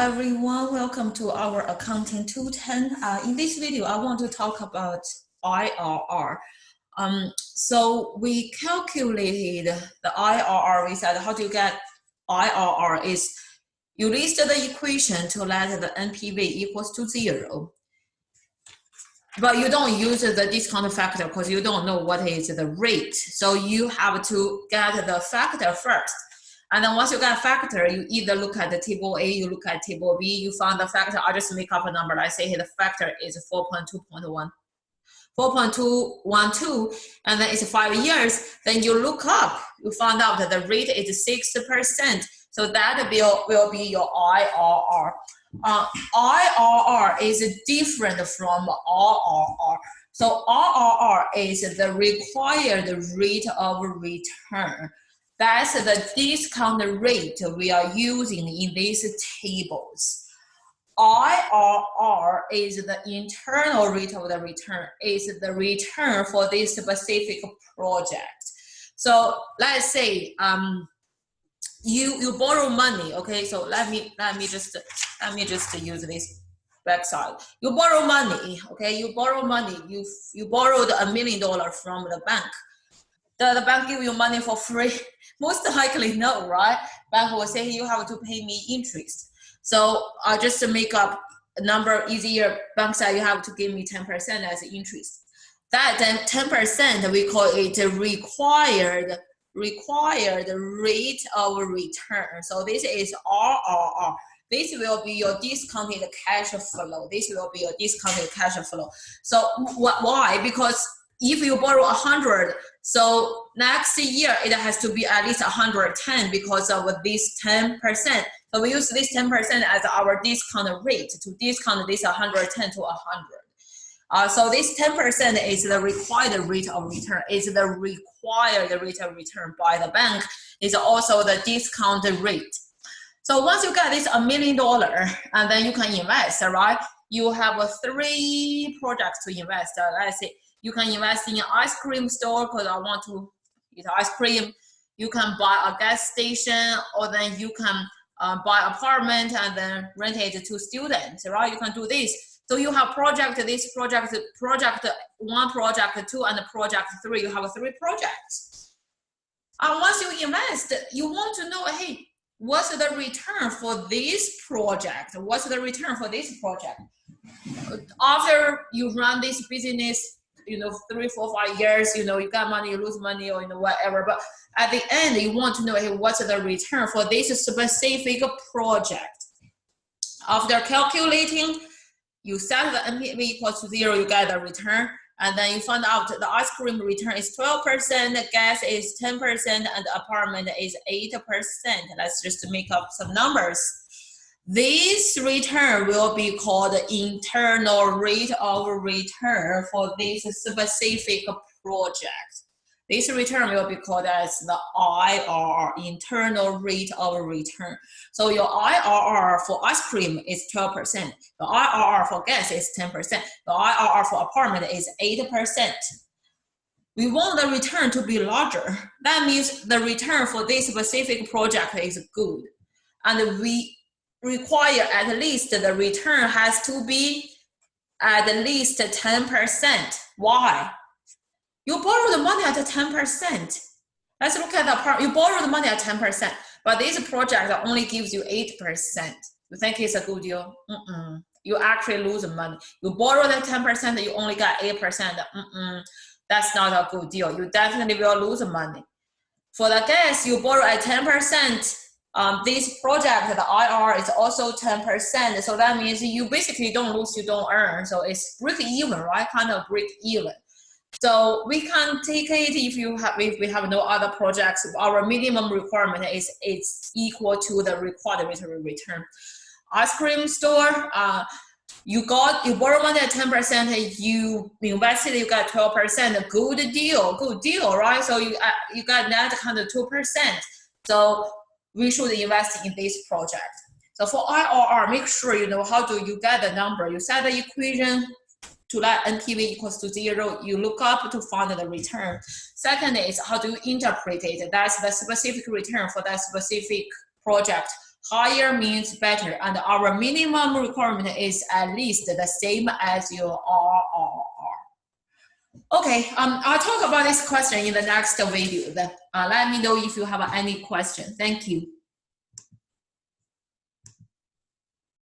everyone, welcome to our Accounting 210. In this video, I want to talk about IRR. So we calculated the IRR. We said how do you get IRR is you list the equation to let the NPV equals to 0. But you don't use the discount factor because you don't know what is the rate. So you have to get the factor first. And then once you get a factor, you either look at the table A, you look at table B, you find the factor. I just make up a number. I say here the factor is 4.212, and then it's 5 years. Then you look up, you find out that the rate is 6%. So that will be your IRR. IRR is different from RRR. So RRR is the required rate of return. That's the discount rate we are using in these tables. IRR is the internal rate of the return, is the return for this specific project. So let's say you borrow money, okay? So let me just use this backside. You borrow money, okay? You borrow money. You borrowed $1 million from the bank. The bank give you money for free. Most likely no, right? Bank will say you have to pay me interest. So just to make up a number easier, bank said you have to give me 10% as interest. That then 10% we call it required rate of return. So this is RRR. This will be your discounted cash flow. This will be your discounted cash flow. So why? Because if you borrow 100, so next year it has to be at least 110 because of this 10%. So we use this 10% as our discount rate to discount this 110 to 100. So this 10% is the required rate of return. Is the required rate of return by the bank. Is also the discount rate. So once you get this $1 million, and then you can invest, right? You have 3 projects to invest. Let's say you can invest in an ice cream store because I want to eat ice cream. You can buy a gas station, or then you can buy an apartment and then rent it to students, right? You can do this. So you have project 1, project 2, and project 3. You have 3 projects. And once you invest, you want to know, hey, what's the return for this project? What's the return for this project? After you run this business, 3, 4, 5 years, you got money, you lose money, or whatever. But at the end, you want to know, hey, what's the return for this specific project? After calculating, you set the NPV equals to 0, you get the return, and then you find out the ice cream return is 12%, the gas is 10%, and the apartment is 8%. Let's just make up some numbers. This return will be called the internal rate of return for this specific project. This return will be called as the IRR, internal rate of return. So your IRR for ice cream is 12%. The IRR for gas is 10%. The IRR for apartment is 8%. We want the return to be larger. That means the return for this specific project is good. And we require at least the return has to be at least 10%. Why? You borrow the money at 10%. Let's look at the part. You borrow the money at 10%, but this project only gives you 8%. You think it's a good deal? You actually lose money. You borrow the 10%, you only got 8%. That's not a good deal. You definitely will lose money. For the gas, you borrow at 10%. This project, the IRR is also 10%. So that means you basically don't lose, you don't earn. So it's break even, right? Kind of break even. So we can take it if we have no other projects. Our minimum requirement is it's equal to the required rate of return. Ice cream store, you borrow money at 10%, you invested, you got 12%. Good deal, right? So you got net kind of 2%. So we should invest in this project. So for IRR, make sure you know how do you get the number. You set the equation to let NPV equals to 0. You look up to find the return. Second is how do you interpret it? That's the specific return for that specific project. Higher means better, and our minimum requirement is at least the same as your RRR. Okay, I'll talk about this question in the next video. Let me know if you have any question. Thank you.